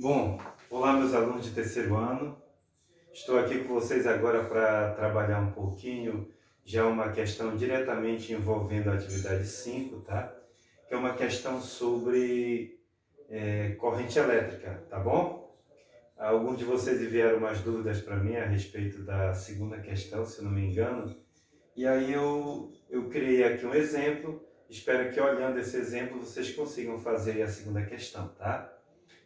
Bom, olá meus alunos de terceiro ano. Estou aqui com vocês agora para trabalhar um pouquinho já uma questão diretamente envolvendo a atividade 5, tá? Que é uma questão sobre corrente elétrica, tá bom? Alguns de vocês enviaram umas dúvidas para mim a respeito da segunda questão, se não me engano. E aí eu criei aqui um exemplo. Espero que olhando esse exemplo vocês consigam fazer a segunda questão, tá?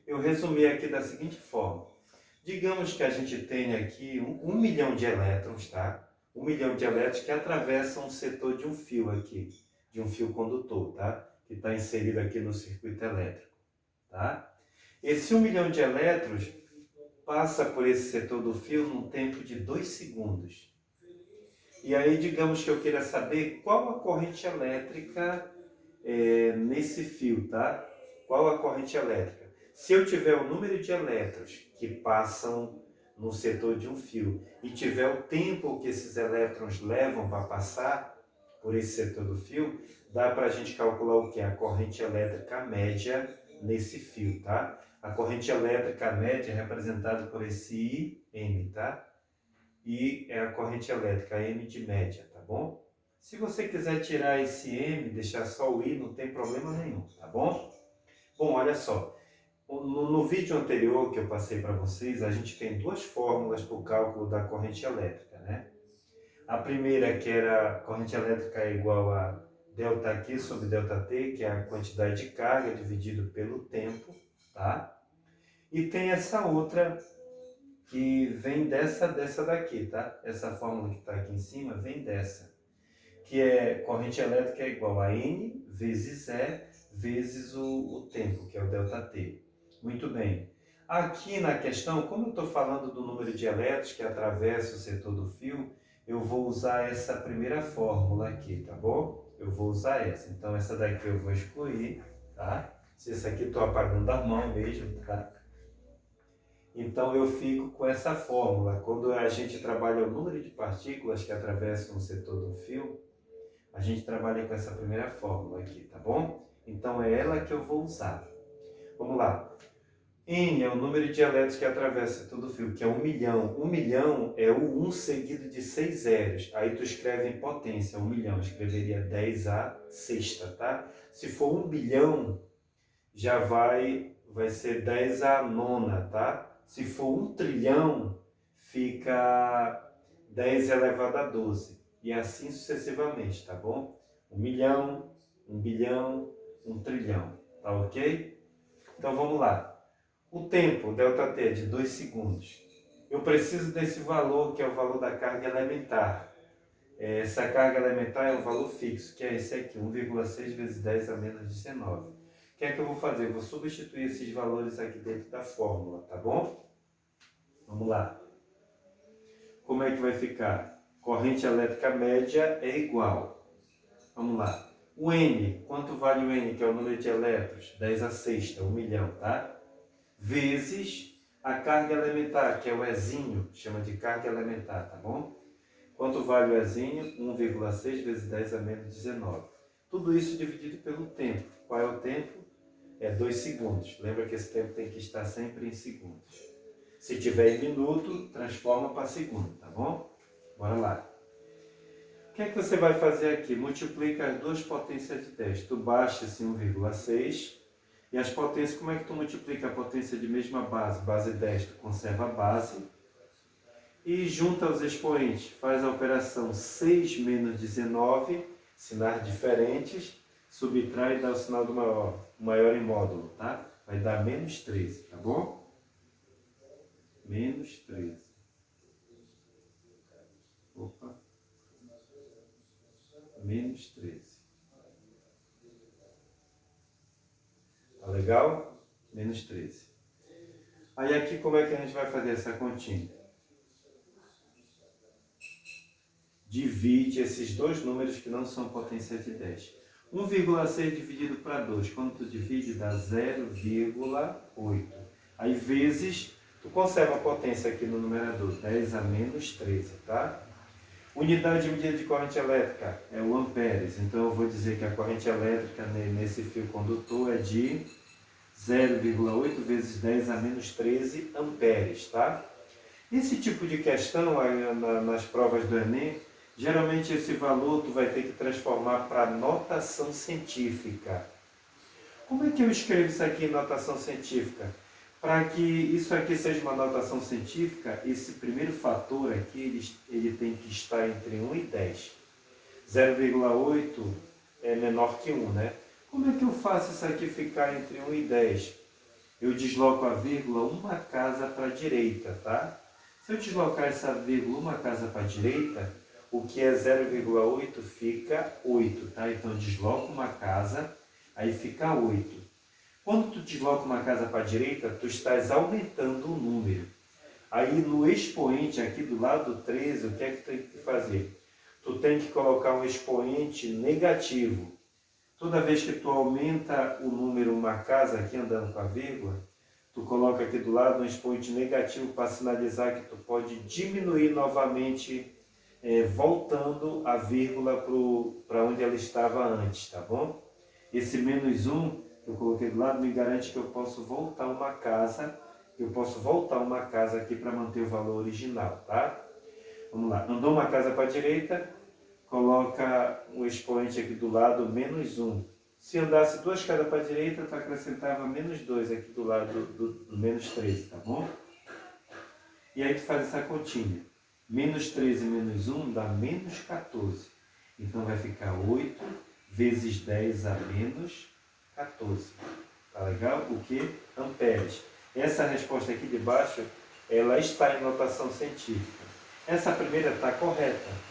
Eu resumi aqui da seguinte forma. Digamos que a gente tenha aqui um milhão de elétrons, tá? 1 milhão de elétrons que atravessam o setor de um fio aqui, de um fio condutor, tá? Que está inserido aqui no circuito elétrico, tá? Esse 1 milhão de elétrons passa por esse setor do fio num tempo de 2 segundos. E aí, digamos que eu queira saber qual a corrente elétrica nesse fio, tá? Qual a corrente elétrica? Se eu tiver o número de elétrons que passam no setor de um fio e tiver o tempo que esses elétrons levam para passar por esse setor do fio, dá para a gente calcular o que? A corrente elétrica média nesse fio, tá? A corrente elétrica média é representada por esse IM, tá? E é a corrente elétrica M de média, tá bom? Se você quiser tirar esse M, deixar só o I, não tem problema nenhum, tá bom? Bom, olha só. No vídeo anterior que eu passei para vocês, a gente tem duas fórmulas para o cálculo da corrente elétrica, né? A primeira que era a corrente elétrica é igual a ΔQ sobre ΔT, que é a quantidade de carga dividido pelo tempo, tá? E tem essa outra que vem dessa daqui, tá? Essa fórmula que está aqui em cima vem dessa, que é corrente elétrica é igual a N vezes E vezes o tempo, que é o ΔT. Muito bem. Aqui na questão, como eu estou falando do número de elétrons que atravessa o setor do fio, eu vou usar essa primeira fórmula aqui, tá bom? Eu vou usar essa. Então, essa daqui eu vou excluir, tá? Se essa aqui estou apagando da mão mesmo, tá? Então, eu fico com essa fórmula. Quando a gente trabalha o número de partículas que atravessam o setor do fio, a gente trabalha com essa primeira fórmula aqui, tá bom? Então, é ela que eu vou usar. Vamos lá. N é o número de elétrons que atravessa todo o fio, que é 1 milhão. 1 milhão é o 1 seguido de 6 zeros. Aí tu escreve em potência, 1 milhão. Escreveria 10 a sexta, tá? Se for 1 bilhão, já vai ser 10 a nona, tá? Se for 1 trilhão, fica 10 elevado a 12. E assim sucessivamente, tá bom? 1 milhão, 1 bilhão, 1 trilhão, tá ok? Então vamos lá. O tempo, ΔT, é de 2 segundos. Eu preciso desse valor, que é o valor da carga elementar. Essa carga elementar é um valor fixo, que é esse aqui, 1,6 vezes 10 a menos 19. O que é que eu vou fazer? Eu vou substituir esses valores aqui dentro da fórmula, tá bom? Vamos lá. Como é que vai ficar? Corrente elétrica média é igual. Vamos lá. O N, quanto vale o N, que é o número de elétrons? 10 a sexta, 1 milhão, tá? Vezes a carga elementar, que é o Ezinho, chama de carga elementar, tá bom? Quanto vale o Ezinho? 1,6 vezes 10 a menos 19. Tudo isso dividido pelo tempo. Qual é o tempo? É 2 segundos. Lembra que esse tempo tem que estar sempre em segundos. Se tiver em minuto, transforma para segundo, tá bom? Bora lá. O que é que você vai fazer aqui? Multiplica as duas potências de 10. Tu baixa esse 1,6. E as potências, como é que tu multiplica a potência de mesma base? Base 10, tu conserva a base. E junta os expoentes. Faz a operação 6 menos 19, sinais diferentes. Subtrai e dá o sinal do maior. O maior em módulo, tá? Vai dar menos 13, tá bom? Menos 13. Opa. Menos 13. Tá legal? Menos 13. Aí aqui como é que a gente vai fazer essa continha? Divide esses dois números que não são potências de 10. 1,6 dividido para 2. Quando tu divide, dá 0,8. Aí vezes, tu conserva a potência aqui no numerador, 10 a menos 13, tá? Unidade de medida de corrente elétrica é o amperes. Então eu vou dizer que a corrente elétrica nesse fio condutor é de 0,8 vezes 10 a menos 13 amperes, tá? Esse tipo de questão nas provas do Enem, geralmente esse valor tu vai ter que transformar para notação científica. Como é que eu escrevo isso aqui em notação científica? Para que isso aqui seja uma notação científica, esse primeiro fator aqui, ele tem que estar entre 1 e 10. 0,8 é menor que 1, né? Como é que eu faço isso aqui ficar entre 1 e 10? Eu desloco a vírgula uma casa para a direita, tá? Se eu deslocar essa vírgula uma casa para a direita, o que é 0,8 fica 8, tá? Então eu desloco uma casa, aí fica 8. Quando tu desloca uma casa para a direita, tu estás aumentando o número. Aí no expoente aqui do lado 13, o que é que tu tem que fazer? Tu tem que colocar um expoente negativo. Toda vez que tu aumenta o número uma casa aqui andando com a vírgula, tu coloca aqui do lado um expoente negativo para sinalizar que tu pode diminuir novamente, voltando a vírgula para onde ela estava antes, tá bom? Esse menos 1 que eu coloquei do lado me garante que eu posso voltar uma casa, aqui para manter o valor original, tá? Vamos lá, andou uma casa para a direita, coloca um expoente aqui do lado, menos 1. Se andasse duas casas para a direita, tu acrescentava menos 2 aqui do lado do menos 13, tá bom? E aí tu faz essa continha. Menos 13 menos 1 dá menos 14. Então vai ficar 8 vezes 10 a menos 14. Tá legal? O que? Amperes. Essa resposta aqui de baixo, ela está em notação científica. Essa primeira está correta.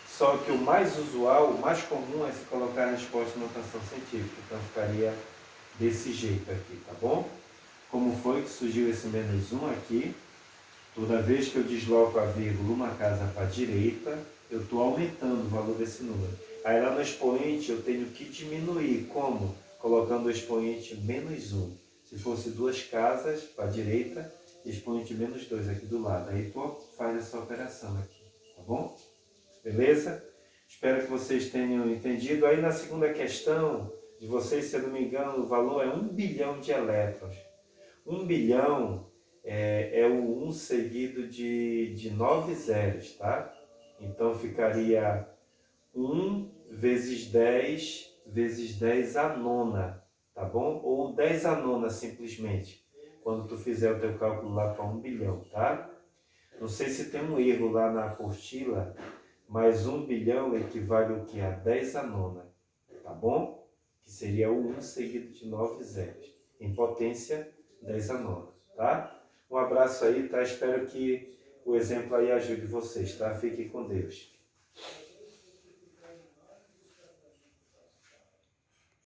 Só que o mais usual, o mais comum é se colocar a resposta em notação científica. Então ficaria desse jeito aqui, tá bom? Como foi que surgiu esse menos 1 aqui? Toda vez que eu desloco a vírgula uma casa para a direita, eu estou aumentando o valor desse número. Aí lá no expoente eu tenho que diminuir. Como? Colocando o expoente menos 1. Se fosse duas casas para a direita, expoente menos 2 aqui do lado. Aí tu faz essa operação aqui, tá bom? Beleza? Espero que vocês tenham entendido. Aí na segunda questão de vocês, se eu não me engano, o valor é 1 bilhão de elétrons. 1 bilhão é o 1 seguido de 9 zeros, tá? Então ficaria 1 vezes 10 a nona, tá bom? Ou 10 a nona simplesmente, quando tu fizer o teu cálculo lá para 1 bilhão, tá? Não sei se tem um erro lá na apostila, mas 1 bilhão equivale o que? A 10 a nona, tá bom? Que seria o 1 seguido de 9 zeros. Em potência, 10 a nona, tá? Um abraço aí, tá? Espero que o exemplo aí ajude vocês, tá? Fiquem com Deus.